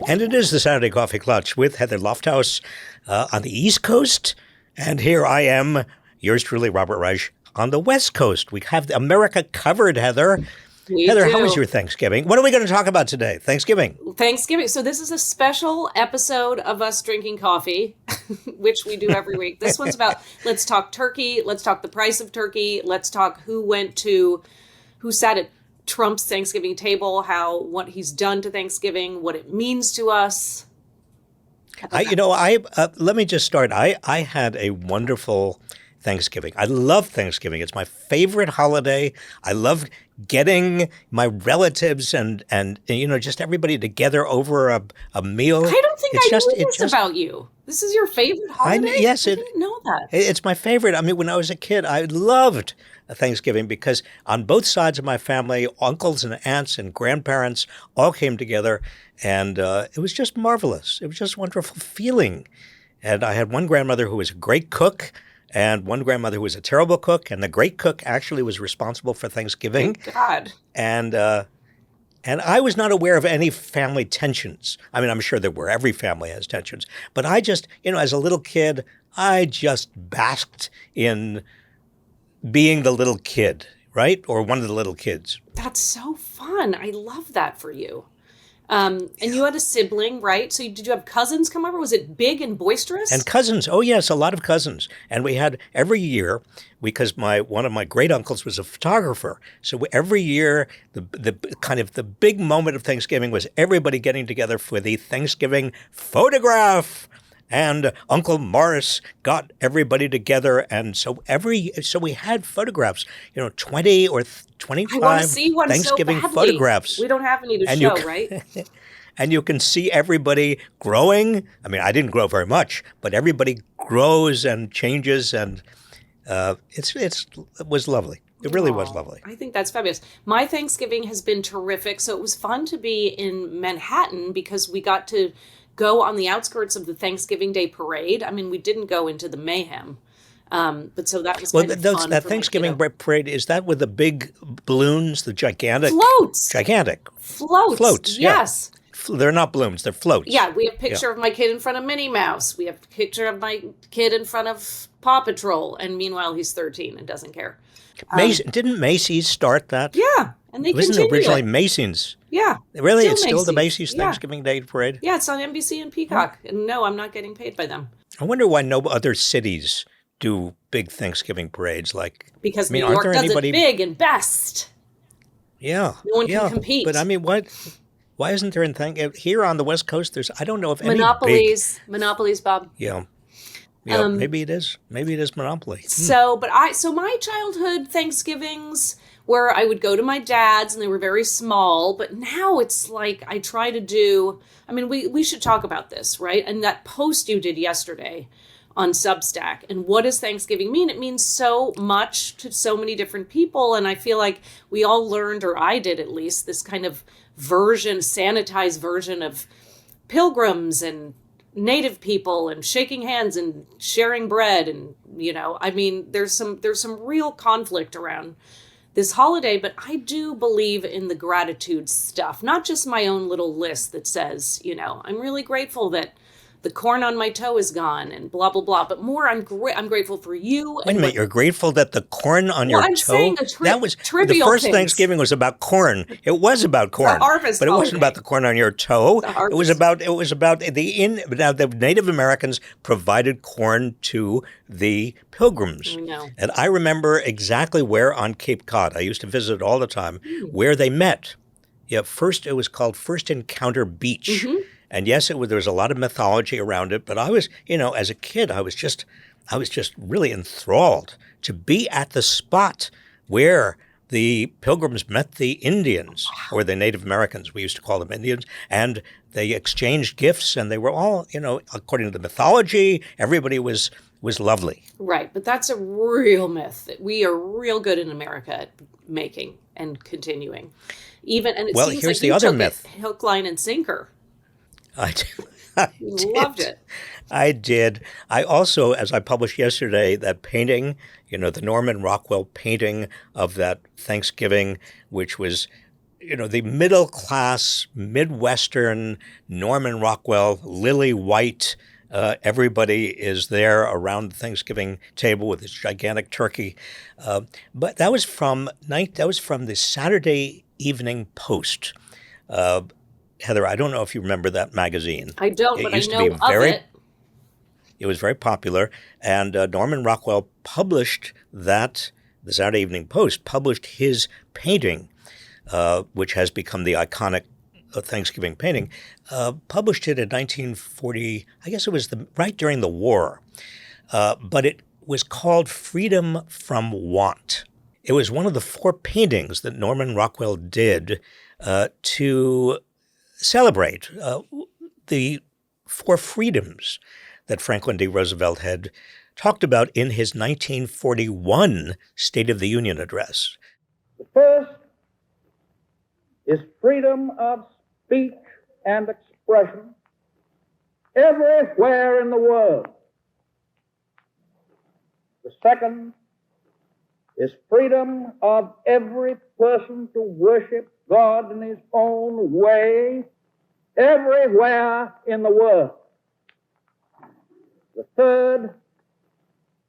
And it is the Saturday Coffee Klatch with Heather Lofthouse on the East Coast. And here I am, yours truly, Robert Reich, on the West Coast. We have America covered, Heather. Heather, how was your Thanksgiving? What are we going to talk about today? Thanksgiving. So this is a special episode of us drinking coffee, which we do every week. This one's about, let's talk turkey. Let's talk the price of turkey. Let's talk who sat at Trump's Thanksgiving table, what he's done to Thanksgiving, what it means to us. Let me just start. I had a wonderful Thanksgiving. I love Thanksgiving. It's my favorite holiday. I love getting my relatives and just everybody together over a meal. I don't think I knew this about you. This is your favorite holiday? Yes. I didn't know that. It's my favorite. I mean, when I was a kid, I loved Thanksgiving because on both sides of my family, uncles and aunts and grandparents all came together, and it was just marvelous. It was just a wonderful feeling. And I had one grandmother who was a great cook, and one grandmother who was a terrible cook, and the great cook actually was responsible for Thanksgiving. Thank God. And I was not aware of any family tensions. I mean, I'm sure there were. Every family has tensions. But I just, as a little kid, I just basked in being the little kid, right? Or one of the little kids. That's so fun. I love that for you. And you had a sibling, right? So did you have cousins come over? Was it big and boisterous? And cousins. Oh, yes, a lot of cousins. And we had every year, because one of my great uncles was a photographer. So every year, the kind of the big moment of Thanksgiving was everybody getting together for the Thanksgiving photograph. And Uncle Morris got everybody together, and so we had photographs, 20 or 25 I want to see one Thanksgiving so badly. photographs. We don't have any to show, right? And you can see everybody growing. I mean, I didn't grow very much, but everybody grows and changes, and it was lovely. It really was lovely. I think that's fabulous. My Thanksgiving has been terrific. So it was fun to be in Manhattan because we got to go on the outskirts of the Thanksgiving Day parade. I mean, we didn't go into the mayhem, but so that was kind of fun. That Thanksgiving parade, is that with the big balloons, the gigantic floats? Gigantic floats. Yes, yeah. They're not balloons; they're floats. Yeah, we have a picture of my kid in front of Minnie Mouse. We have a picture of my kid in front of Paw Patrol, and meanwhile he's 13 and doesn't care. Didn't Macy's start that? Yeah, and they wasn't continue originally it. Macy's. Yeah. Really? It's still the Macy's Yeah. Thanksgiving Day parade? Yeah, it's on NBC and Peacock. And no, I'm not getting paid by them. I wonder why no other cities do big Thanksgiving parades. Because New York does it big and best. Yeah. No one can compete. But I mean, why isn't there here on the West Coast, I don't know if any Monopolies, Bob. Yeah. Yeah, maybe it is. Maybe it is Monopoly. So my childhood Thanksgivings where I would go to my dad's and they were very small, but now it's like I try to do, I mean, we should talk about this, right? And that post you did yesterday on Substack, and what does Thanksgiving mean? It means so much to so many different people, and I feel like we all learned, or I did at least, this kind of sanitized version of pilgrims and Native people and shaking hands and sharing bread, and I mean, there's some real conflict around this holiday, but I do believe in the gratitude stuff, not just my own little list that says, I'm really grateful that the corn on my toe is gone and blah, blah, blah. But more, I'm grateful for you. Wait a minute, you're grateful that the corn on your toe? Saying that was trivial the first things. Thanksgiving was about corn. It was about corn. The harvest but it wasn't holiday. about the corn on your toe. It was about the Native Americans provided corn to the pilgrims. I know. And I remember exactly where on Cape Cod, I used to visit all the time, where they met. Yeah, it was called First Encounter Beach. Mm-hmm. And yes, there was a lot of mythology around it, but I was, as a kid, I was just really enthralled to be at the spot where the pilgrims met the Indians, or the Native Americans. We used to call them Indians, and they exchanged gifts, and they were all, according to the mythology, everybody was lovely. Right, but that's a real myth that we are real good in America at making and continuing. Seems here's like the other myth. Hook, line, and sinker. I Loved it. I did. I also, as I published yesterday, that painting, the Norman Rockwell painting of that Thanksgiving, which was the middle class, Midwestern, Norman Rockwell, Lily White, everybody is there around the Thanksgiving table with this gigantic turkey. But that was from the Saturday Evening Post. Heather, I don't know if you remember that magazine. I don't, It but I used to be know of it. It was very popular, and Norman Rockwell published that. The Saturday Evening Post published his painting, which has become the iconic Thanksgiving painting. Published it in 1940. I guess it was right during the war, but it was called "Freedom from Want." It was one of the 4 paintings that Norman Rockwell did to celebrate the 4 freedoms that Franklin D. Roosevelt had talked about in his 1941 State of the Union address. The first is freedom of speech and expression everywhere in the world. The second is freedom of every person to worship God in his own way everywhere in the world. The third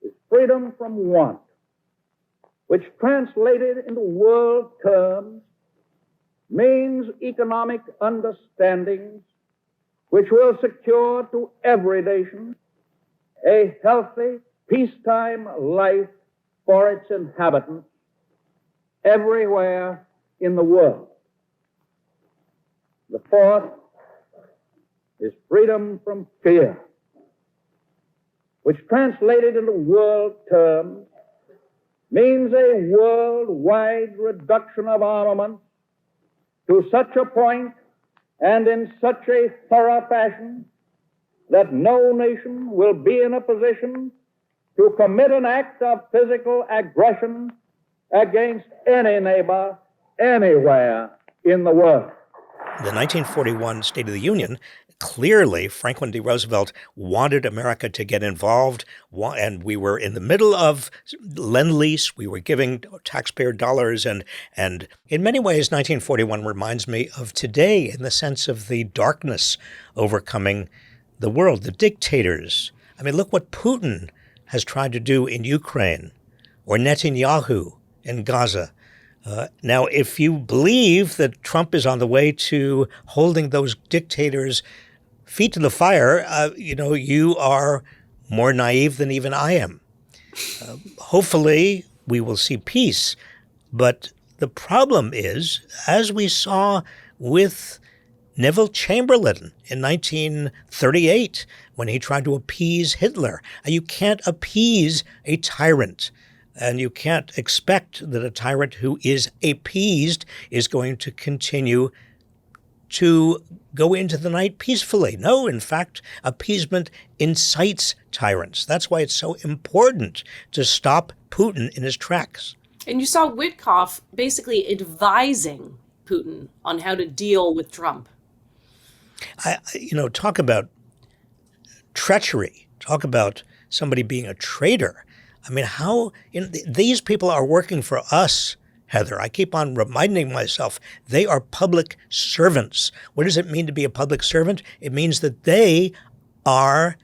is freedom from want, which translated into world terms means economic understandings which will secure to every nation a healthy, peacetime life for its inhabitants everywhere in the world. The fourth is freedom from fear, which translated into world terms means a worldwide reduction of armaments to such a point and in such a thorough fashion that no nation will be in a position to commit an act of physical aggression against any neighbor anywhere in the world. The 1941 State of the Union, clearly Franklin D. Roosevelt wanted America to get involved, and we were in the middle of Lend-Lease. We were giving taxpayer dollars, and in many ways, 1941 reminds me of today in the sense of the darkness overcoming the world, the dictators. I mean, look what Putin has tried to do in Ukraine, or Netanyahu in Gaza. Now, if you believe that Trump is on the way to holding those dictators' feet to the fire, you are more naive than even I am. Hopefully, we will see peace. But the problem is, as we saw with Neville Chamberlain in 1938, when he tried to appease Hitler, you can't appease a tyrant. And you can't expect that a tyrant who is appeased is going to continue to go into the night peacefully. No, in fact, appeasement incites tyrants. That's why it's so important to stop Putin in his tracks. And you saw Witkoff basically advising Putin on how to deal with Trump. Talk about treachery. Talk about somebody being a traitor. I mean, these people are working for us, Heather. I keep on reminding myself they are public servants. What does it mean to be a public servant? It means that they are,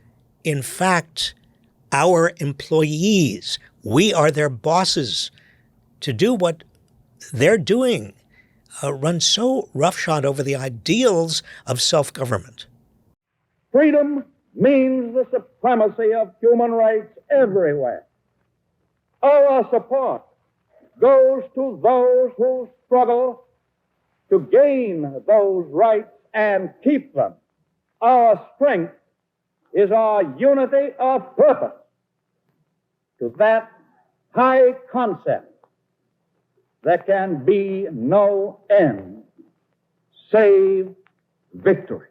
in fact, our employees. We are their bosses. To do what they're doing run so roughshod over the ideals of self-government. Freedom means the supremacy of human rights everywhere. Our support goes to those who struggle to gain those rights and keep them. Our strength is our unity of purpose. To that high concept, there can be no end save victory.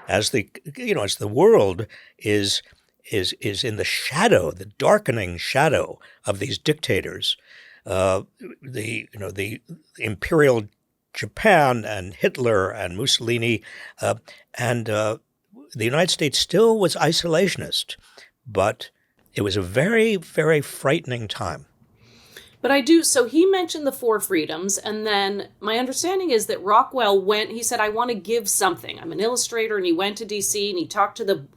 As the world is in the shadow, the darkening shadow of these dictators, the imperial Japan and Hitler and Mussolini, and the United States still was isolationist, but it was a very, very frightening time. But I do, so he mentioned the four freedoms, and then my understanding is that Rockwell he said, I want to give something. I'm an illustrator, and he went to DC, and he talked to the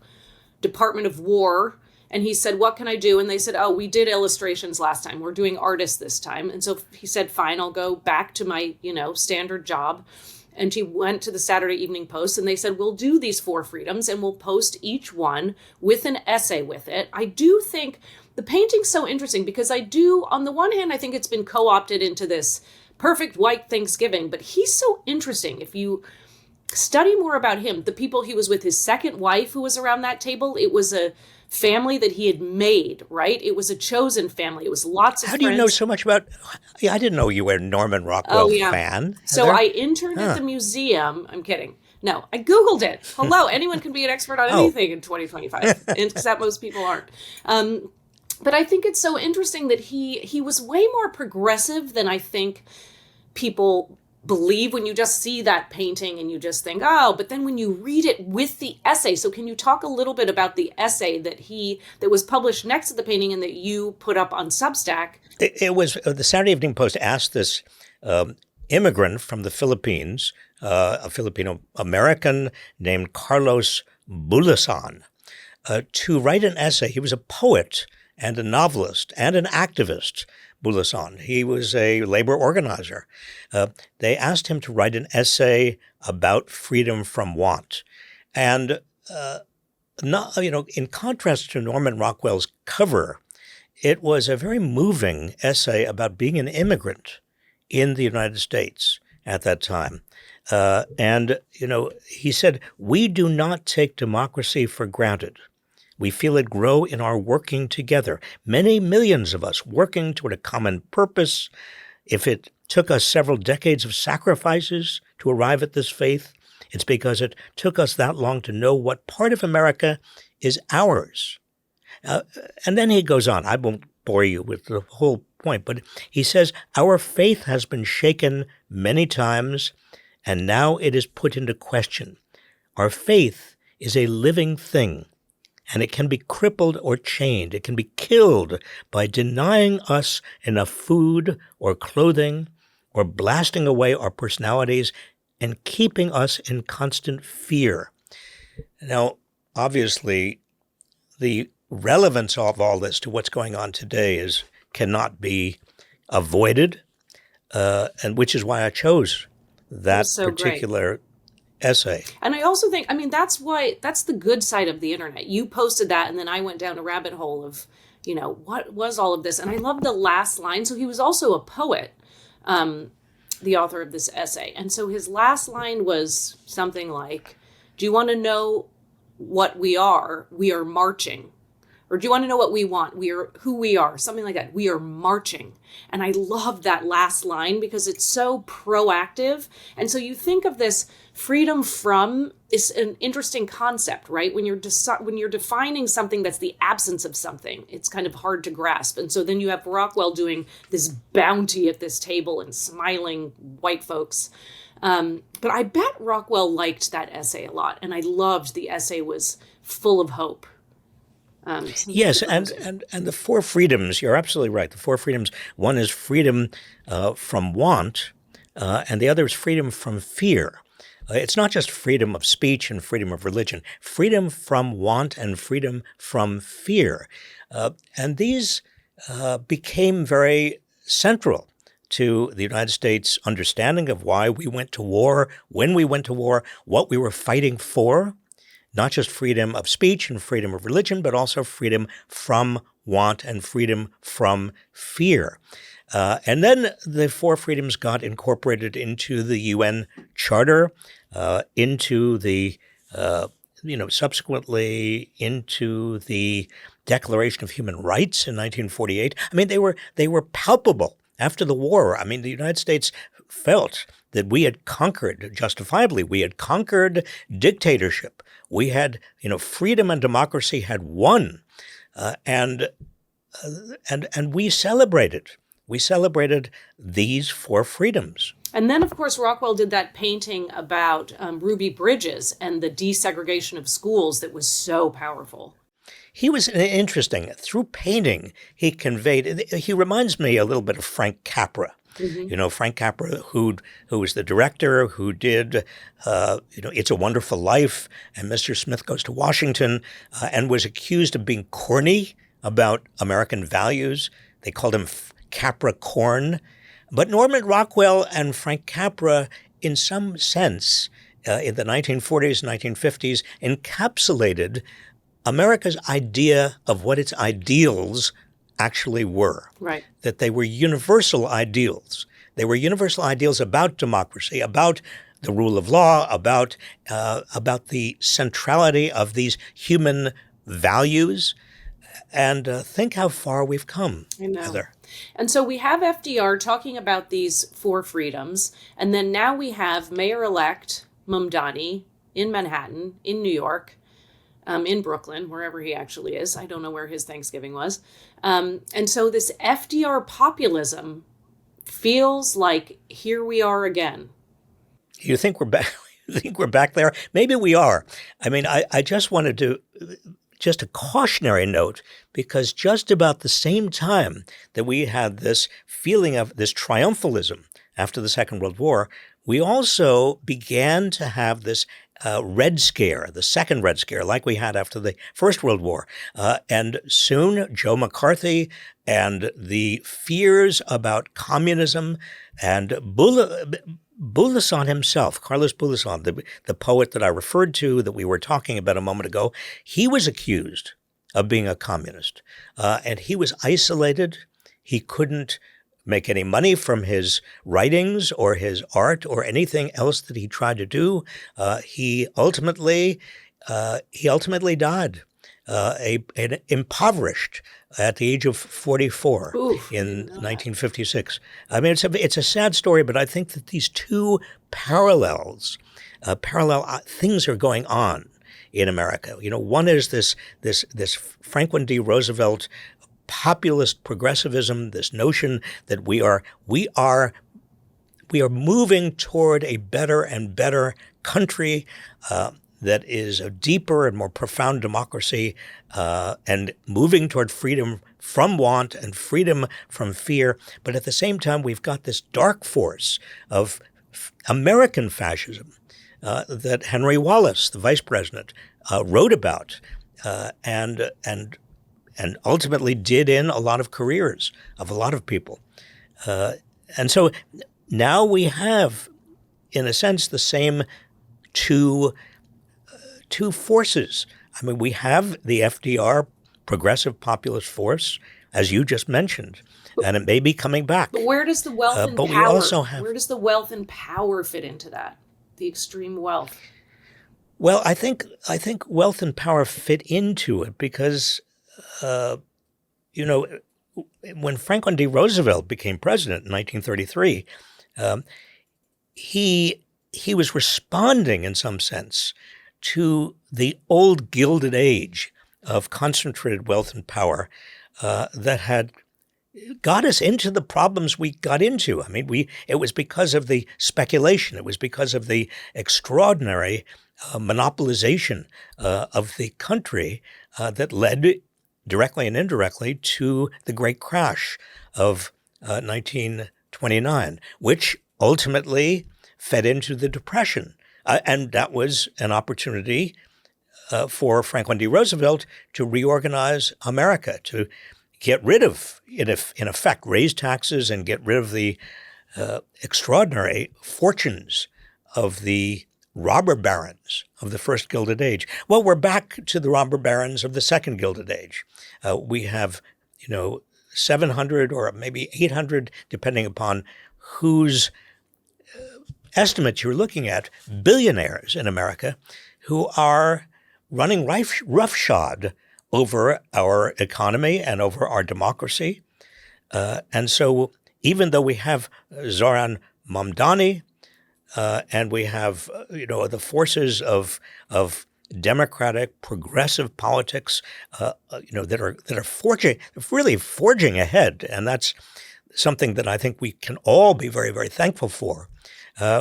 Department of War, and he said, what can I do? And they said, oh, we did illustrations last time. We're doing artists this time. And so he said, fine, I'll go back to my, standard job. And he went to the Saturday Evening Post, and they said, we'll do these four freedoms, and we'll post each one with an essay with it. I do think the painting's so interesting because on the one hand, I think it's been co-opted into this perfect white Thanksgiving, but he's so interesting. If you study more about him, the people he was with, his second wife who was around that table, it was a family that he had made, right? It was a chosen family. It was lots of How do you friends. know so much about... Yeah, I didn't know you were a Norman Rockwell fan. So I interned at the museum. I'm kidding. No, I Googled it. Hello, anyone can be an expert on anything in 2025, except most people aren't. But I think it's so interesting that he was way more progressive than I think people believe when you just see that painting and you just think, oh, but then when you read it with the essay. So can you talk a little bit about the essay that was published next to the painting and that you put up on Substack? It was the Saturday Evening Post asked this immigrant from the Philippines, a Filipino American named Carlos Bulosan, to write an essay. He was a poet and a novelist and an activist. Bulosan. He was a labor organizer. They asked him to write an essay about freedom from want. And, in contrast to Norman Rockwell's cover, it was a very moving essay about being an immigrant in the United States at that time. He said, we do not take democracy for granted. We feel it grow in our working together. Many millions of us working toward a common purpose. If it took us several decades of sacrifices to arrive at this faith, it's because it took us that long to know what part of America is ours. And then he goes on. I won't bore you with the whole point, but he says, our faith has been shaken many times, and now it is put into question. Our faith is a living thing. And it can be crippled or chained. It can be killed by denying us enough food or clothing or blasting away our personalities and keeping us in constant fear. Now, obviously, the relevance of all this to what's going on today cannot be avoided, and which is why I chose that particular essay. And I also think, that's the good side of the internet. You posted that, and then I went down a rabbit hole of, what was all of this? And I love the last line. So he was also a poet, the author of this essay. And so his last line was something like, do you want to know what we are? We are marching. Or do you want to know what we want? We are who we are, something like that. We are marching. And I love that last line because it's so proactive. And so you think of this freedom from is an interesting concept, right? When you're defining something that's the absence of something, it's kind of hard to grasp. And so then you have Rockwell doing this bounty at this table and smiling white folks. But I bet Rockwell liked that essay a lot. And I loved the essay was full of hope. Yes, and the four freedoms, you're absolutely right. The four freedoms, one is freedom from want, and the other is freedom from fear. It's not just freedom of speech and freedom of religion, freedom from want and freedom from fear. And these became very central to the United States' understanding of why we went to war, when we went to war, what we were fighting for. Not just freedom of speech and freedom of religion, but also freedom from want and freedom from fear. And then the four freedoms got incorporated into the UN Charter, into the, subsequently into the Declaration of Human Rights in 1948. They were palpable after the war. The United States felt that we had conquered, justifiably, we had conquered dictatorship. We had, freedom and democracy had won, and we celebrated. We celebrated these four freedoms. And then, of course, Rockwell did that painting about Ruby Bridges and the desegregation of schools that was so powerful. He was interesting. Through painting, he reminds me a little bit of Frank Capra. Frank Capra, who was the director, who did, It's a Wonderful Life, and Mr. Smith Goes to Washington, and was accused of being corny about American values. They called him Capra Corn. But Norman Rockwell and Frank Capra, in some sense, in the 1940s, 1950s, encapsulated America's idea of what its ideals actually were. Right. That they were universal ideals. They were universal ideals about democracy, about the rule of law, about the centrality of these human values. And think how far we've come, I know. Heather. And so we have FDR talking about these four freedoms, and then now we have Mayor-elect Mamdani in Manhattan, in New York, in Brooklyn, wherever he actually is. I don't know where his Thanksgiving was. And so this FDR populism feels like here we are again. You think we're back? You think we're back there? Maybe we are. I mean, I just wanted to just a cautionary note, because just about the same time that we had this feeling of this triumphalism after the Second World War, we also began to have this Red Scare, the second Red Scare, like we had after the First World War. And soon Joe McCarthy and the fears about communism and Bulosan himself, Carlos Bulosan, the poet that I referred to, that we were talking about a moment ago, he was accused of being a communist. And he was isolated. He couldn't make any money from his writings or his art or anything else that he tried to do. He ultimately died, impoverished at the age of 44 in 1956. I mean, it's a sad story, but I think that these two parallel things are going on in America. One is this Franklin D. Roosevelt populist progressivism, this notion that we are moving toward a better and better country that is a deeper and more profound democracy, and moving toward freedom from want and freedom from fear. But at the same time, we've got this dark force of American fascism that Henry Wallace, the vice president, wrote about and ultimately did in a lot of careers of a lot of people. And so now we have, in a sense, the same two forces. I mean, we have the FDR progressive populist force, as you just mentioned, and it may be coming back. But where does the wealth and but power? We also have, where does the wealth and power fit into that? The extreme wealth. Well, I think wealth and power fit into it because, when Franklin D. Roosevelt became president in 1933, he was responding in some sense to the old Gilded Age of concentrated wealth and power that had got us into the problems we got into. I mean, it was because of the speculation. It was because of the extraordinary monopolization of the country that led directly and indirectly to the Great Crash of 1929, which ultimately fed into the Depression. And that was an opportunity for Franklin D. Roosevelt to reorganize America, to get rid of, in effect, raise taxes and get rid of the extraordinary fortunes of the robber barons of the first Gilded Age. Well, we're back to the robber barons of the second Gilded Age. We have, 700 or maybe 800, depending upon whose estimate you're looking at, billionaires in America who are running roughshod over our economy and over our democracy. And so even though we have Zoran Mamdani, and we have, the forces of democratic, progressive politics, that are really forging ahead, and that's something that I think we can all be very, very thankful for.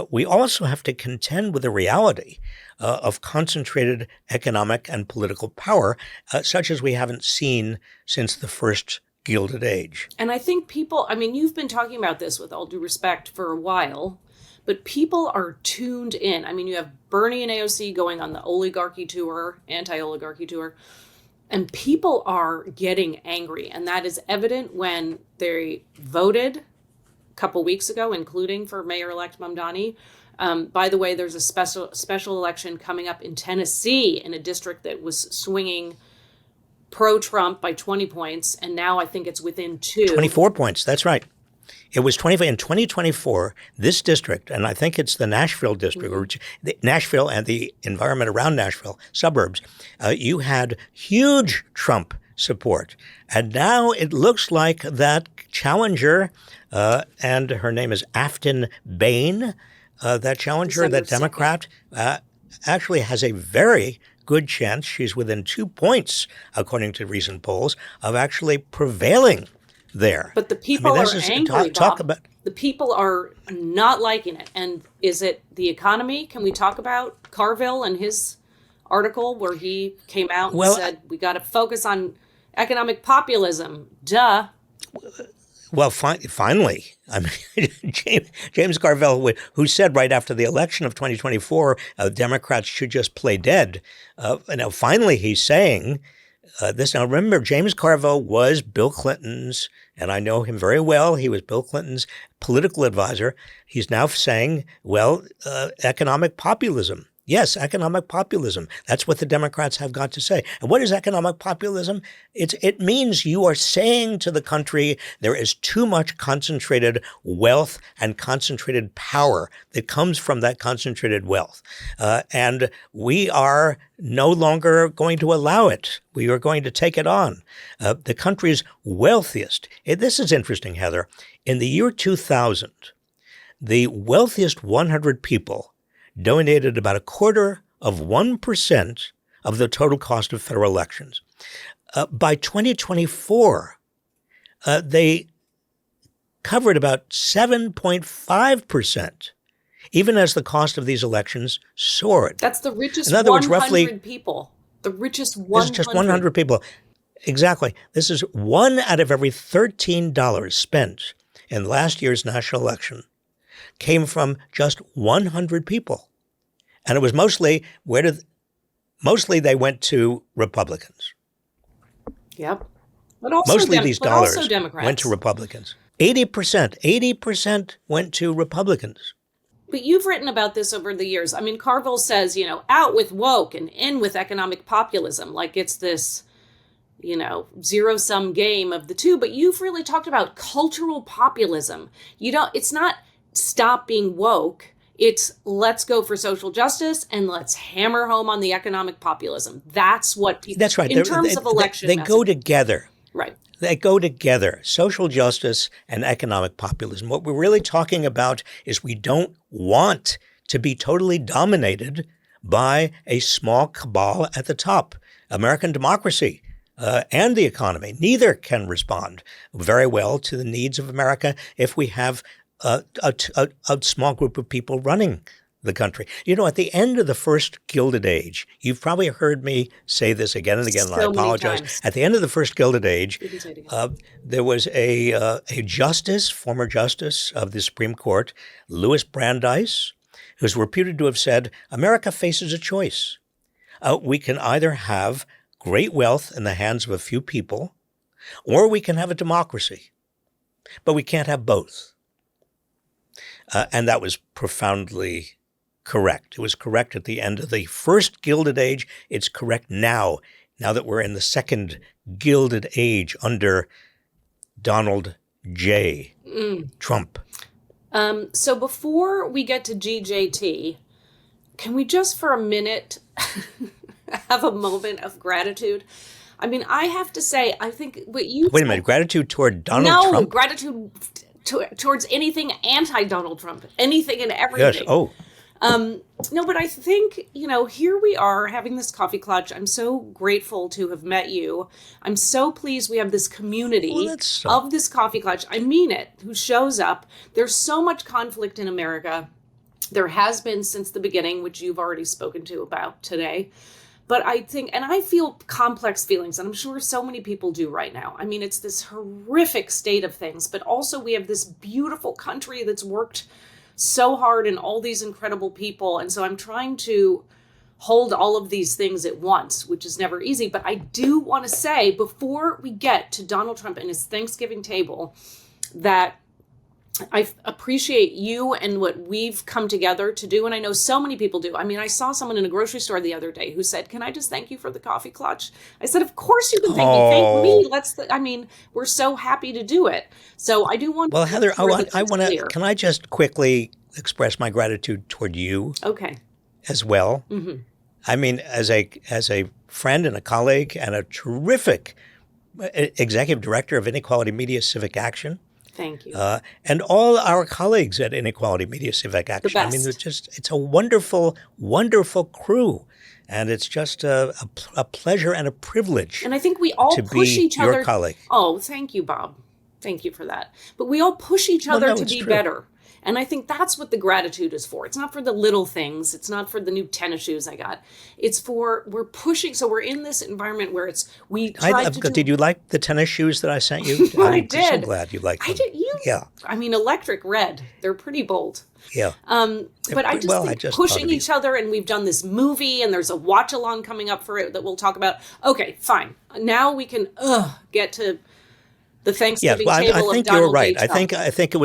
we also have to contend with the reality of concentrated economic and political power, such as we haven't seen since the first Gilded Age. And I think people, I mean, you've been talking about this with all due respect for a while, but people are tuned in. I mean, you have Bernie and AOC going on the oligarchy tour, anti-oligarchy tour, and people are getting angry. And that is evident when they voted a couple weeks ago, including for Mayor-elect Mamdani. By the way, there's a special election coming up in Tennessee in a district that was swinging pro-Trump by 20 points, and now I think it's within 2. 24 points, that's right. It was 20 in 2024, this district, and I think it's the Nashville district, or Nashville and the environment around Nashville, suburbs, you had huge Trump support. And now it looks like that challenger, and her name is Afton Bain, that challenger, that Democrat, actually has a very good chance, she's within 2 points, according to recent polls, of actually prevailing there. But the people are angry, Bob. The people are not liking it. And is it the economy? Can we talk about Carville and his article where he came out and said, we got to focus on economic populism? Duh. Well, finally, I mean, James Carville, who said right after the election of 2024, Democrats should just play dead. Now, finally, he's saying this. Now, remember, James Carville was Bill Clinton's, and I know him very well. He was Bill Clinton's political advisor. He's now saying, well, economic populism. Yes, economic populism. That's what the Democrats have got to say. And what is economic populism? It means you are saying to the country there is too much concentrated wealth and concentrated power that comes from that concentrated wealth. And we are no longer going to allow it. We are going to take it on. The country's wealthiest. This is interesting, Heather. In the year 2000, the wealthiest 100 people donated about 1/4% of the total cost of federal elections. By 2024, they covered about 7.5%, even as the cost of these elections soared. That's the richest 100 people. The richest 100. This is just 100 people. Exactly. This is 1 out of every $13 spent in last year's national election came from just 100 people. And it was mostly, mostly they went to Republicans. Yep. But also mostly these dollars Democrats went to Republicans. 80% went to Republicans. But you've written about this over the years. I mean, Carville says, out with woke and in with economic populism, like it's this, zero-sum game of the two. But you've really talked about cultural populism. It's not stop being woke. It's let's go for social justice and let's hammer home on the economic populism. That's what people. That's right. In terms of election, they go together. Right. They go together. Social justice and economic populism. What we're really talking about is we don't want to be totally dominated by a small cabal at the top. American democracy and the economy, neither can respond very well to the needs of America if we have a small group of people running the country. At the end of the first Gilded Age, you've probably heard me say this again and again, and I apologize. At the end of the first Gilded Age, there was a former justice of the Supreme Court, Louis Brandeis, who's reputed to have said, America faces a choice. We can either have great wealth in the hands of a few people, or we can have a democracy. But we can't have both. And that was profoundly correct. It was correct at the end of the first Gilded Age. It's correct now that we're in the second Gilded Age under Donald J. Trump. So before we get to GJT, can we just for a minute have a moment of gratitude? I mean, I have to say, I think what you Wait a minute, gratitude toward Donald Trump? No, gratitude towards anything anti-Donald Trump, anything and everything. Yes. Oh. No, but I think, here we are having this Coffee Klatch. I'm so grateful to have met you. I'm so pleased we have this community of this Coffee Klatch. I mean it, who shows up. There's so much conflict in America. There has been since the beginning, which you've already spoken to about today. But I think, and I feel complex feelings, and I'm sure so many people do right now. I mean, it's this horrific state of things, but also we have this beautiful country that's worked so hard and all these incredible people. And so I'm trying to hold all of these things at once, which is never easy. But I do want to say, before we get to Donald Trump and his Thanksgiving table, that I appreciate you and what we've come together to do. And I know so many people do. I mean, I saw someone in a grocery store the other day who said, "Can I just thank you for the Coffee Klatch?" I said, "Of course you can thank me. Thank me. I mean, we're so happy to do it." So I do want Well, to. Heather, I want to, can I just quickly express my gratitude toward you Okay. as well? Mm-hmm. I mean, as a friend and a colleague and a terrific executive director of Inequality Media Civic Action. Thank you. And all our colleagues at Inequality Media Civic Action. I mean, it's a wonderful, wonderful crew. And it's just a pleasure and a privilege. And I think we all push each other. Your colleague. Oh, thank you, Bob. Thank you for that. But we all push each other to be better. And I think that's what the gratitude is for. It's not for the little things. It's not for the new tennis shoes I got. It's for, we're pushing. So we're in this environment where Did you like the tennis shoes that I sent you? I did. I'm so glad you liked them. I did. Yeah. I mean, electric red. They're pretty bold. Yeah. But I think pushing each other, and we've done this movie, and there's a watch-along coming up for it that we'll talk about. Okay, fine. Now we can get to the Thanksgiving table I think of Donald you're right. J. Trump. I think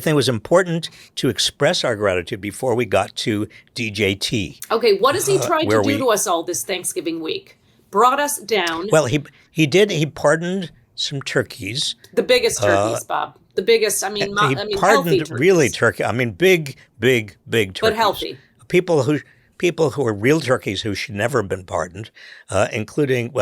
it was important to express our gratitude before we got to DJT. Okay, what has he tried to do to us all this Thanksgiving week? Brought us down. Well, he pardoned some turkeys. The biggest turkeys, Bob. The biggest. I mean, pardoned really turkey. I mean, big turkeys, but healthy. People who are real turkeys who should never have been pardoned, including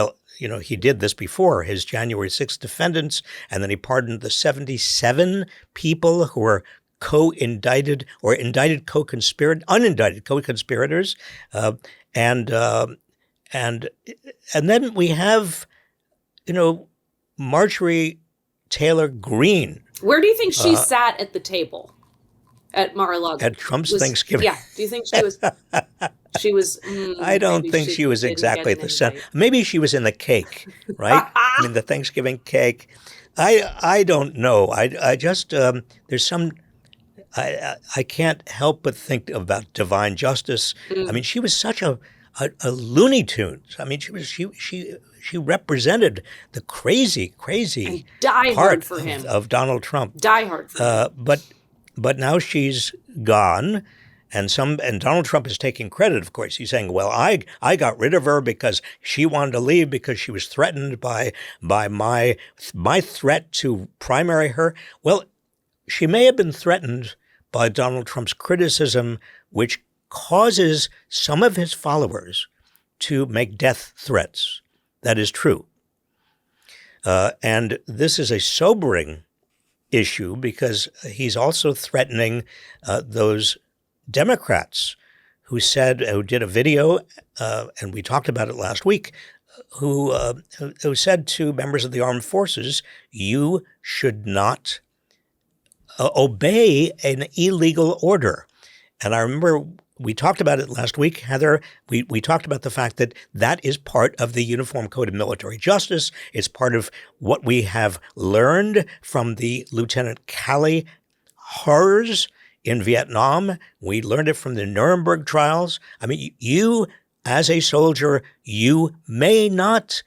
he did this before his January 6th defendants, and then he pardoned the 77 people who were co-indicted or indicted unindicted co-conspirators, and then we have, Marjorie Taylor Greene. Where do you think she sat at the table at Mar-a-Lago? At Trump's Thanksgiving. Yeah. Do you think she was? She was. I don't think she was exactly at the center. Maybe she was in the cake, right? I mean, the Thanksgiving cake. I don't know. I just there's some. I can't help but think about divine justice. I mean, she was such a Looney Tunes. I mean, she represented the crazy part of Donald Trump. Die hard for him. But now she's gone. And Donald Trump is taking credit, of course. He's saying, well, I got rid of her because she wanted to leave because she was threatened by my threat to primary her. Well, she may have been threatened by Donald Trump's criticism, which causes some of his followers to make death threats. That is true. And this is a sobering issue because he's also threatening those Democrats who did a video, and we talked about it last week, who said to members of the armed forces, you should not obey an illegal order. And I remember we talked about it last week, Heather. We talked about the fact that is part of the Uniform Code of Military Justice. It's part of what we have learned from the Lieutenant Calley horrors in Vietnam. We learned it from the Nuremberg trials. I mean, you as a soldier, you may not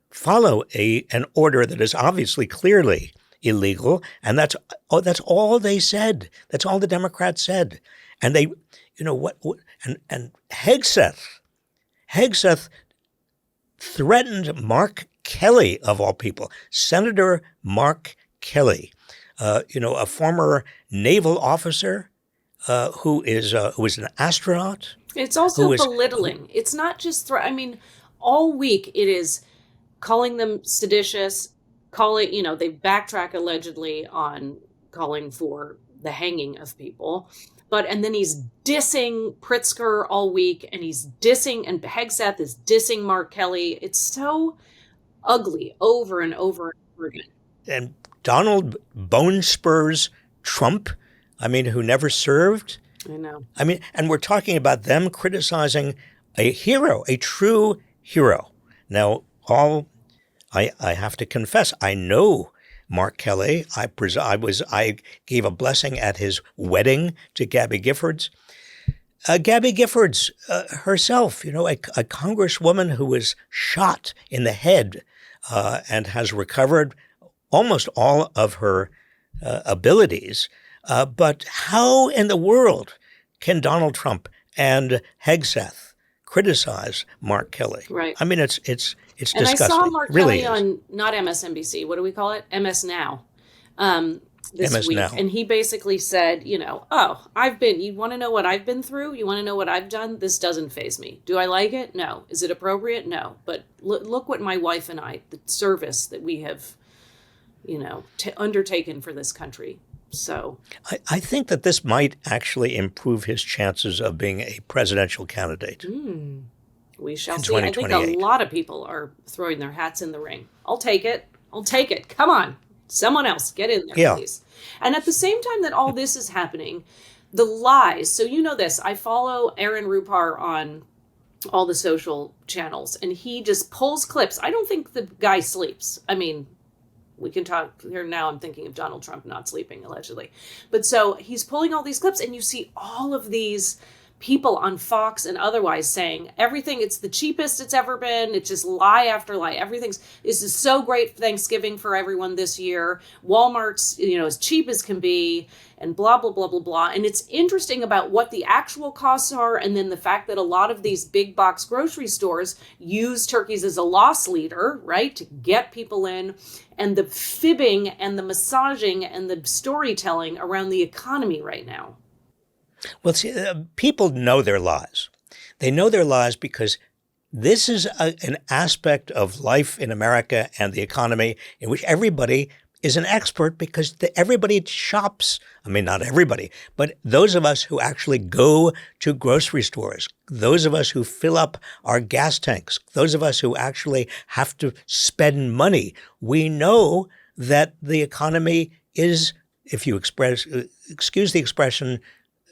follow an order that is obviously clearly illegal. And that's all they said. That's all the Democrats said. And they, and Hegseth threatened Mark Kelly, of all people, Senator Mark Kelly, a former naval officer who is an astronaut. It's also belittling. It's not just all week it is calling them seditious, they backtrack allegedly on calling for the hanging of people. And then he's dissing Pritzker all week, and and Hegseth is dissing Mark Kelly. It's so ugly over and over and over again. And Donald Bone Spurs Trump, who never served, I know. I mean, and we're talking about them criticizing a hero, a true hero. Now, I have to confess, I know Mark Kelly. I gave a blessing at his wedding to Gabby Giffords. Gabby Giffords herself, a congresswoman who was shot in the head and has recovered almost all of her abilities. But how in the world can Donald Trump and Hegseth criticize Mark Kelly? Right. I mean, it's And I disgusting. saw Mark It really Kelly is. on, not MSNBC, what do we call it? MS Now. This MS week. Now. And he basically said, oh, you want to know what I've been through? You want to know what I've done? This doesn't faze me. Do I like it? No. Is it appropriate? No. But look what my wife and I, the service that we have, undertaken for this country. So I think that this might actually improve his chances of being a presidential candidate. we shall In see. I think 2028. a lot of people are throwing their hats in the ring. I'll take it. Come on. Someone else, get in there, Yeah. please. And at the same time that all this is happening, the lies. So you know this. I follow Aaron Rupar on all the social channels, and he just pulls clips. I don't think the guy sleeps. I mean, we can talk here now. I'm thinking of Donald Trump not sleeping, allegedly. But so he's pulling all these clips, and you see all of these people on Fox and otherwise saying everything, it's the cheapest it's ever been. It's just lie after lie. This is so great Thanksgiving for everyone this year. Walmart's, as cheap as can be, and blah, blah, blah, blah, blah. And it's interesting about what the actual costs are. And then the fact that a lot of these big box grocery stores use turkeys as a loss leader, right? To get people in, and the fibbing and the massaging and the storytelling around the economy right now. Well, see, people know their lies. They know their lies because this is an aspect of life in America and the economy in which everybody is an expert because everybody shops. I mean, not everybody, but those of us who actually go to grocery stores, those of us who fill up our gas tanks, those of us who actually have to spend money, we know that the economy is, if you excuse the expression,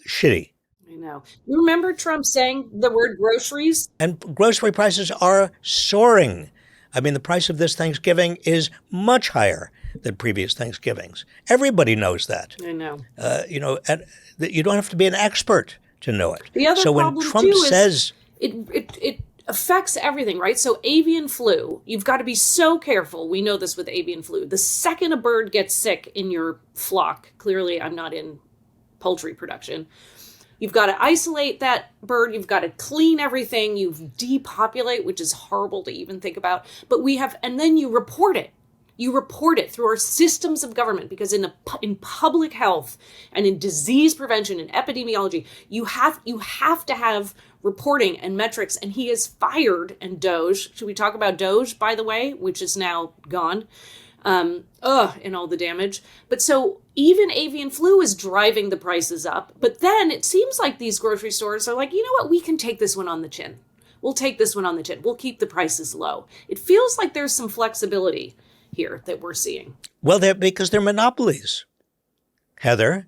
shitty. I know. You remember Trump saying the word groceries? And grocery prices are soaring. I mean, the price of this Thanksgiving is much higher than previous Thanksgivings. Everybody knows that. I know. And you don't have to be an expert to know it. The other so when problem Trump too says it affects everything, right? So avian flu, you've got to be so careful. We know this with avian flu. The second a bird gets sick in your flock, clearly I'm not in poultry production, you've got to isolate that bird. You've got to clean everything. You depopulate, which is horrible to even think about. But and then you report it. You report it through our systems of government, because in public health and in disease prevention and epidemiology, you have to have reporting and metrics. And he is fired. And Doge, should we talk about Doge, by the way, which is now gone? And all the damage. But so even avian flu is driving the prices up. But then it seems like these grocery stores are like, you know what? We can take this one on the chin. We'll take this one on the chin. We'll keep the prices low. It feels like there's some flexibility here that we're seeing. Well, because they're monopolies, Heather.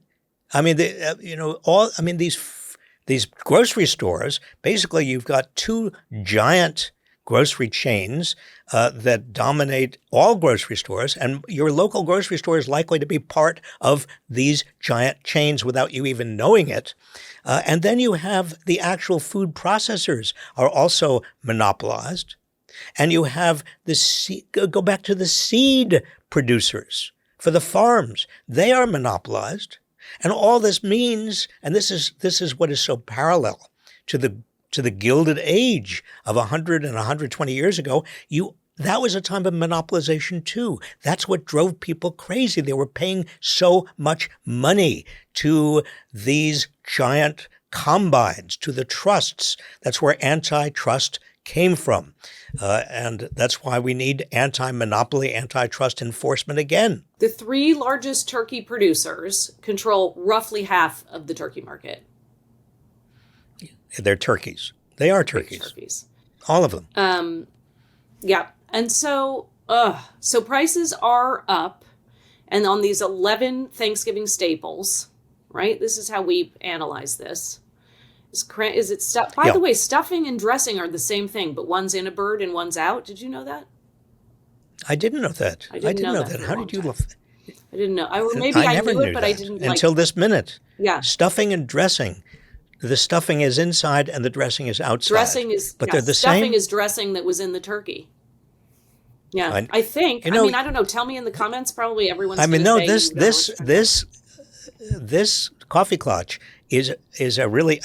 I mean, these grocery stores, basically you've got two giant grocery chains that dominate all grocery stores, and your local grocery store is likely to be part of these giant chains without you even knowing it. And then you have the actual food processors are also monopolized. And you have go back to the seed producers for the farms. They are monopolized. And all this means, and this is what is so parallel to the Gilded Age of 100 and 120 years ago, that was a time of monopolization too. That's what drove people crazy. They were paying so much money to these giant combines, to the trusts. That's where antitrust came from. And that's why we need anti-monopoly, antitrust enforcement again. The three largest turkey producers control roughly half of the turkey market. They're turkeys. They are turkeys. All of them. Yeah. And so prices are up. And on these 11 Thanksgiving staples, right? This is how we analyze this. Is it stuff? By the way, stuffing and dressing are the same thing, but one's in a bird and one's out. Did you know that? I didn't know that. I didn't know that. How did you look? I didn't know. I never knew knew it, but that I didn't until this minute. Yeah. Stuffing and dressing. The stuffing is inside and the dressing is outside. But they're the stuffing same. is dressing that was in the turkey. Yeah, I think. I don't know. Tell me in the comments. Probably everyone's. This Coffee Klatch is a really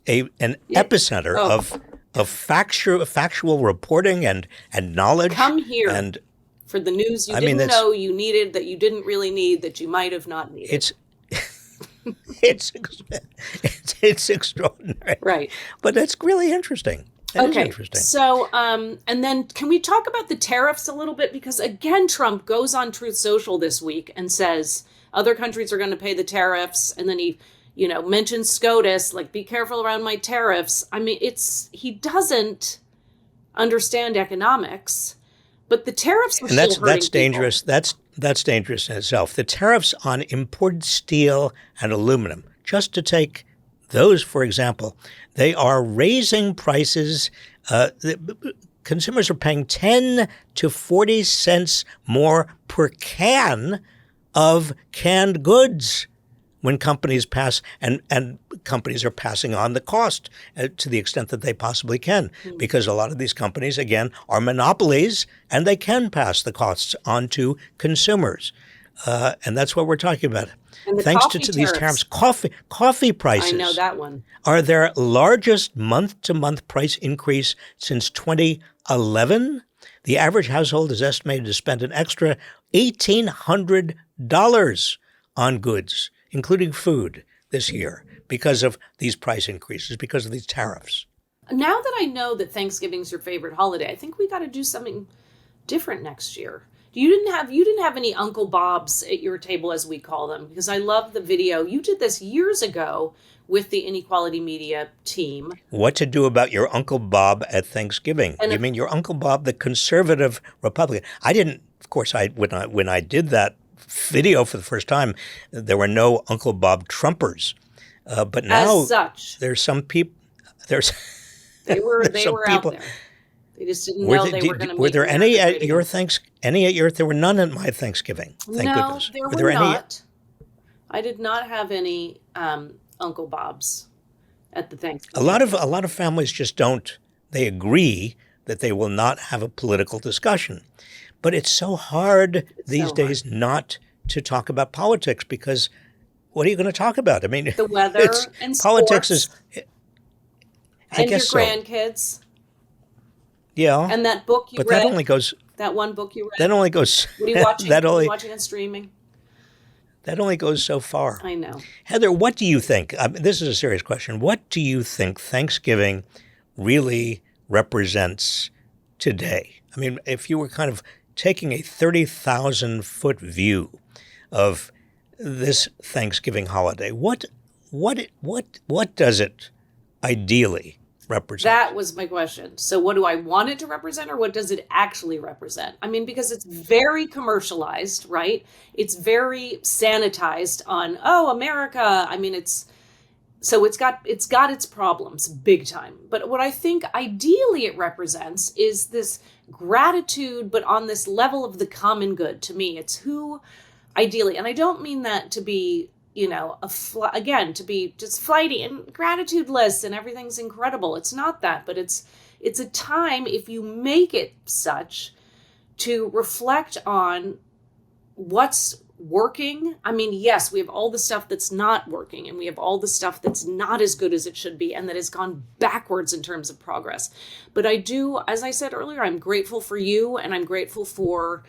an epicenter of factual reporting and knowledge. Come here and for the news you didn't know you needed, that you didn't really need, that you might have not needed. It's extraordinary, right? But it's really interesting. It is interesting. So, and then can we talk about the tariffs a little bit? Because again, Trump goes on Truth Social this week and says other countries are going to pay the tariffs, and then he mentions SCOTUS, like, be careful around my tariffs. I mean, he doesn't understand economics, but the tariffs are that's dangerous. That's dangerous in itself. The tariffs on imported steel and aluminum, just to take those, for example, they are raising prices. Consumers are paying 10 to 40 cents more per can of canned goods when companies pass, and companies are passing on the cost to the extent that they possibly can, because a lot of these companies, again, are monopolies, and they can pass the costs on to consumers. And that's what we're talking about. Thanks to these tariffs, coffee prices. I know that one. Are their largest month-to-month price increase since 2011. The average household is estimated to spend an extra $1,800 on goods, including food, this year because of these price increases, because of these tariffs. Now that I know that Thanksgiving's your favorite holiday, I think we got to do something different next year. You didn't have any Uncle Bobs at your table, as we call them, because I love the video. You did this years ago with the Inequality Media team. What to do about your Uncle Bob at Thanksgiving? You mean your Uncle Bob, the conservative Republican? I didn't, of course, when I did that video for the first time, there were no Uncle Bob Trumpers. But now there's some people. They were out there. They just didn't know they were going to. Were there any at your There were none at my Thanksgiving. Thank goodness. There were not. I did not have any Uncle Bobs at the Thanksgiving. A lot of families just don't. They agree that they will not have a political discussion, but it's so hard these days not to talk about politics, because what are you going to talk about? I mean, the weather and politics sports, and your grandkids. Yeah, and that book you read. But that only goes. That one book you read. That only goes. What are you watching? What are you watching on streaming? That only goes so far. I know. Heather, what do you think? This is a serious question. What do you think Thanksgiving really represents today? I mean, if you were kind of taking a 30,000-foot view of this Thanksgiving holiday, what does it ideally represent? That was my question. So what do I want it to represent, or what does it actually represent? I mean, because it's very commercialized, right? It's very sanitized on, America. I mean, it's got its problems big time. But what I think ideally it represents is this gratitude, but on this level of the common good. To me, it's who ideally, and I don't mean that to be, to be just flighty and gratitudeless and everything's incredible. It's not that, but it's a time, if you make it such, to reflect on what's working. I mean, yes, we have all the stuff that's not working, and we have all the stuff that's not as good as it should be, and that has gone backwards in terms of progress. But I do, as I said earlier, I'm grateful for you, and I'm grateful for,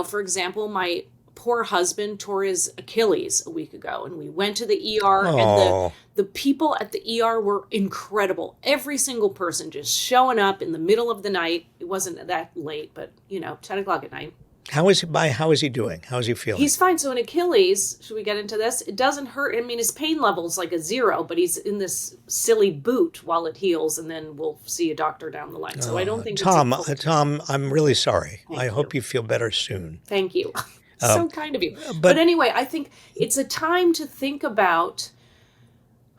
for example, my poor husband tore his Achilles a week ago, and we went to the ER. And the people at the ER were incredible. Every single person just showing up in the middle of the night. It wasn't that late, but 10 o'clock at night. How is he doing? How is he feeling? He's fine. So an Achilles, should we get into this? It doesn't hurt. I mean, his pain level is like a 0, but he's in this silly boot while it heals, and then we'll see a doctor down the line. So I don't think Tom, I'm really sorry. I hope you feel better soon. Thank you. So kind of you. But But anyway, I think it's a time to think about,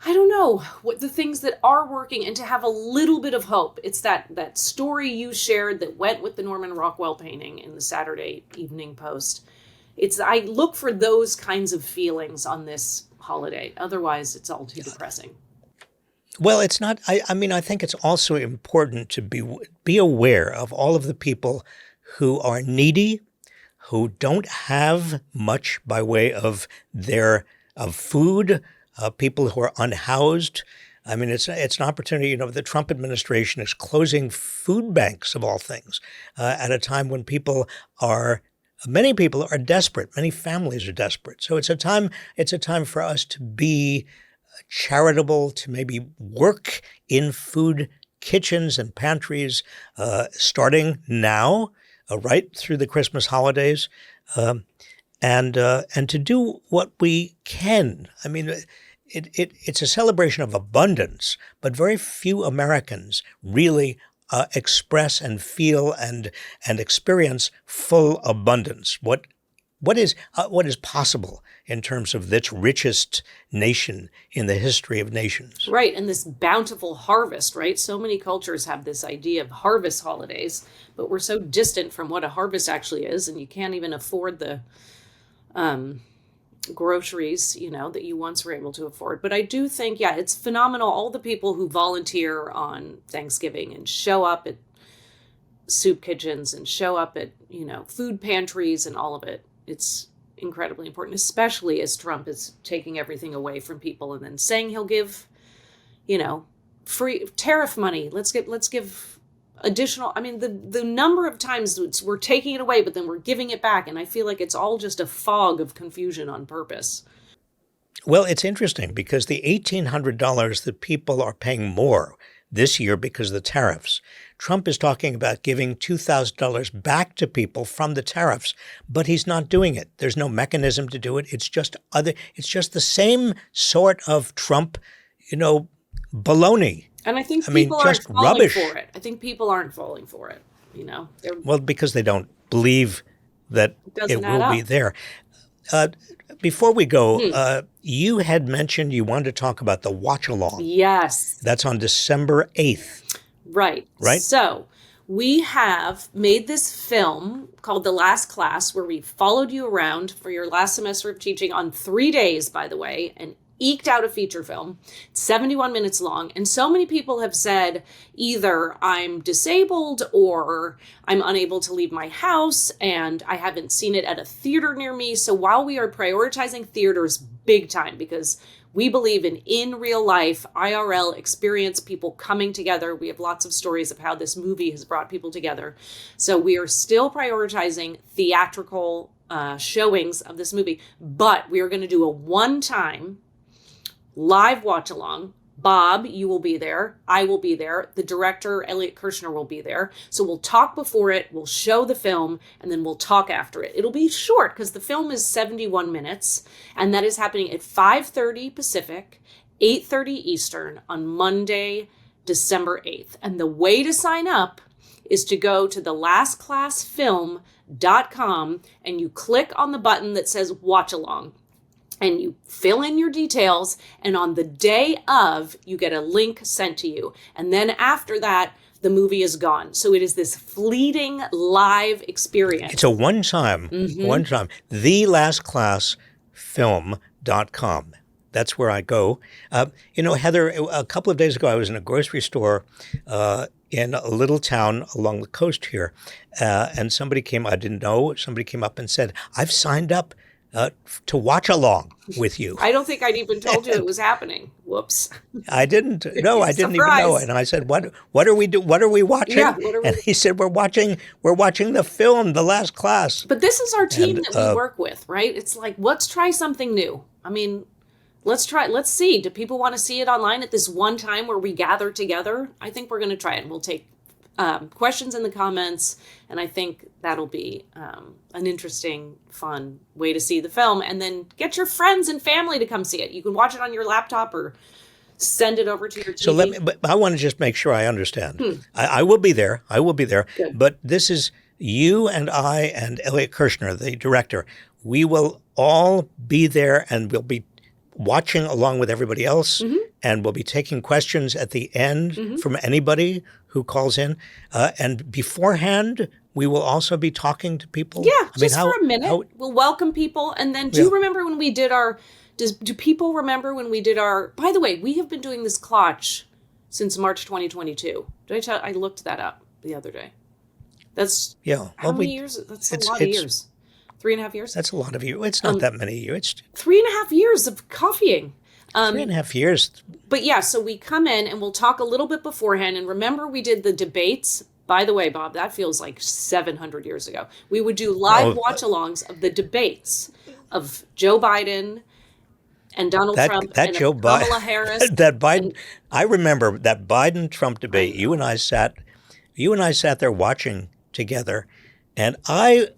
I don't know, what the things that are working and to have a little bit of hope. It's that story you shared that went with the Norman Rockwell painting in the Saturday Evening Post. I look for those kinds of feelings on this holiday. Otherwise, it's all too depressing. well, it's not. I mean, I think it's also important to be aware of all of the people who are needy, who don't have much by way of food, people who are unhoused. I mean, it's an opportunity. You know, the Trump administration is closing food banks of all things at a time when many people are desperate. Many families are desperate. So it's a time. It's a time for us to be charitable, to maybe work in food kitchens and pantries, starting now, right through the Christmas holidays, and to do what we can. I mean, it's a celebration of abundance, but very few Americans really express and feel and experience full abundance. What is possible in terms of this richest nation in the history of nations? Right, and this bountiful harvest, right? So many cultures have this idea of harvest holidays, but we're so distant from what a harvest actually is, and you can't even afford the groceries, that you once were able to afford. But I do think, yeah, it's phenomenal. All the people who volunteer on Thanksgiving and show up at soup kitchens and show up at, food pantries and all of it. It's incredibly important, especially as Trump is taking everything away from people and then saying he'll give, free tariff money. Let's give additional. I mean, the number of times we're taking it away, but then we're giving it back. And I feel like it's all just a fog of confusion on purpose. Well, it's interesting because the $1,800 that people are paying more this year because of the tariffs, Trump is talking about giving $2,000 back to people from the tariffs, but he's not doing it. There's no mechanism to do it. It's just the same sort of Trump, baloney. And I think people aren't falling rubbish for it. I think people aren't falling for it. Well, because they don't believe that it will be there. Before we go, you had mentioned you wanted to talk about the watchalong. Yes. That's on December 8th. Right. So we have made this film called The Last Class, where we followed you around for your last semester of teaching on 3 days, by the way, and eked out a feature film. It's 71 minutes long. And so many people have said either I'm disabled or I'm unable to leave my house and I haven't seen it at a theater near me. So while we are prioritizing theaters big time, because we believe in real life, IRL experience, people coming together. We have lots of stories of how this movie has brought people together. So we are still prioritizing theatrical showings of this movie, but we are going to do a one-time live watch along. Bob, you will be there. I will be there. The director, Elliot Kirshner, will be there. So we'll talk before it, we'll show the film, and then we'll talk after it. It'll be short because the film is 71 minutes, and that is happening at 5:30 Pacific, 8:30 Eastern on Monday, December 8th. And the way to sign up is to go to thelastclassfilm.com and you click on the button that says watch along. And you fill in your details, and on the day of, you get a link sent to you. And then after that, the movie is gone. So it is this fleeting live experience. It's a one-time. Thelastclassfilm.com. That's where I go. Heather, a couple of days ago, I was in a grocery store in a little town along the coast here, and somebody came up and said, I've signed up to watch along with you. I don't think I'd even told you it was happening. Whoops. I didn't. No, I didn't even know it. And I said, "What are we What are we watching?" Yeah, and he said, "We're watching the film, The Last Class." But this is our team that we work with, right? It's like, let's try something new. I mean, let's see. Do people want to see it online at this one time where we gather together? I think we're going to try it. And we'll take questions in the comments, and I think that'll be an interesting, fun way to see the film. And then get your friends and family to come see it. You can watch it on your laptop or send it over to your TV. But I want to just make sure I understand. I will be there. I will be there. Good. But this is you and I and Elliot Kirshner, the director. we will all be there and we'll be watching along with everybody else. And we'll be taking questions at the end from anybody who calls in. And beforehand, we will also be talking to people. Yeah, just for a minute. We'll welcome people. And then do you remember when we did our, do people remember when we did our, by the way, we have been doing this Klatch since March 2022. Did I tell, I looked that up the other day. That's, how many years? That's a lot of years. 3.5 years? That's a lot of years. It's not that many years. It's 3.5 years of coffeeing. 3.5 years. But yeah, so we come in and we'll talk a little bit beforehand. And remember we did the debates. By the way, Bob, that feels like 700 years ago. We would do live watch-alongs of the debates of Joe Biden and Donald Trump and Kamala Harris. That Biden, I remember that Biden-Trump debate. You and I sat there watching together, and I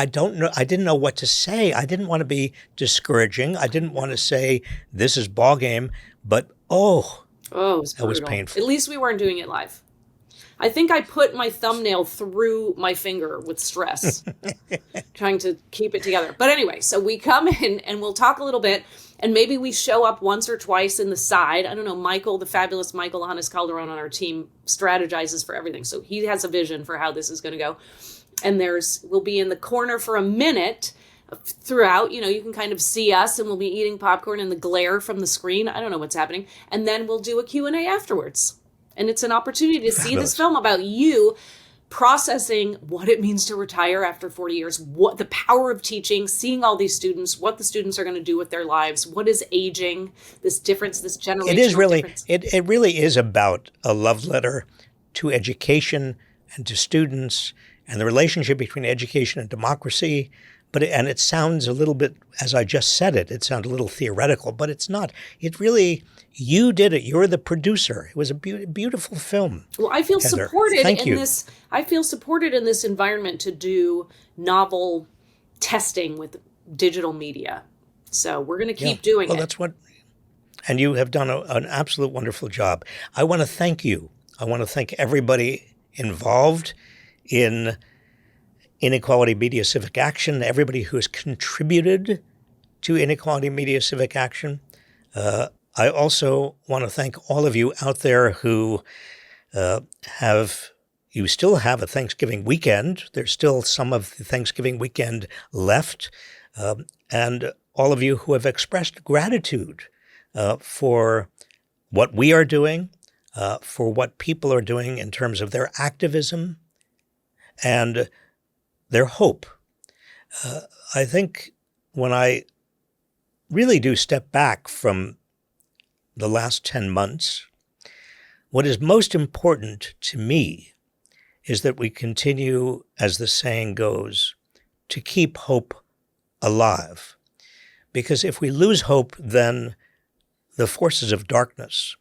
don't know. I didn't know what to say. I didn't want to be discouraging. I didn't want to say this is ball game, but it was painful. At least we weren't doing it live. I think I put my thumbnail through my finger with stress, trying to keep it together. But anyway, so we come in and we'll talk a little bit, and maybe we show up once or twice in the side. I don't know, Michael, the fabulous Michael Hannes Calderon on our team strategizes for everything. So he has a vision for how this is going to go. And we'll be in the corner for a minute throughout. You can kind of see us, and we'll be eating popcorn in the glare from the screen. I don't know what's happening. And then we'll do a Q&A afterwards. And it's an opportunity to see this film about you processing what it means to retire after 40 years, what the power of teaching, seeing all these students, what the students are going to do with their lives, what is aging, this difference, this generational difference. It really is about a love letter to education and to students and the relationship between education and democracy. And it sounds a little bit, as I just said it sounds a little theoretical, but it's not. It really, you did it. You're the producer. It was a beautiful film. Well, I feel Heather. supported Thank you. this. I feel supported in this environment to do novel testing with digital media. So we're going to keep doing it. And you have done an absolute wonderful job. I want to thank you. I want to thank everybody involved in Inequality Media Civic Action, everybody who has contributed to Inequality Media Civic Action. I also want to thank all of you out there who you still have a Thanksgiving weekend. There's still some of the Thanksgiving weekend left. And all of you who have expressed gratitude for what we are doing, for what people are doing in terms of their activism and their hope. I think when I really do step back from the last 10 months, what is most important to me is that we continue, as the saying goes, to keep hope alive. Because if we lose hope, then the forces of darkness,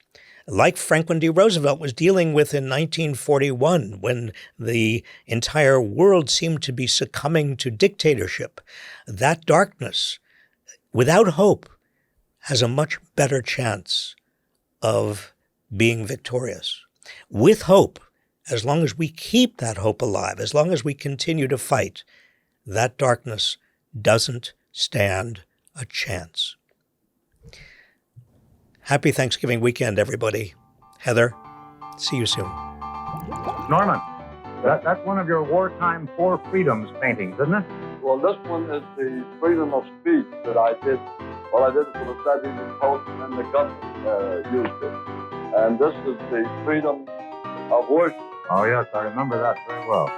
like Franklin D. Roosevelt was dealing with in 1941, when the entire world seemed to be succumbing to dictatorship, that darkness, without hope, has a much better chance of being victorious. With hope, as long as we keep that hope alive, as long as we continue to fight, that darkness doesn't stand a chance. Happy Thanksgiving weekend, everybody. Heather, see you soon. Norman, that's one of your wartime Four Freedoms paintings, isn't it? Well, this one is the freedom of speech that I did. Well, I did it for the Federal Post, and then the government used it. And this is the freedom of worship. Oh, yes, I remember that very well.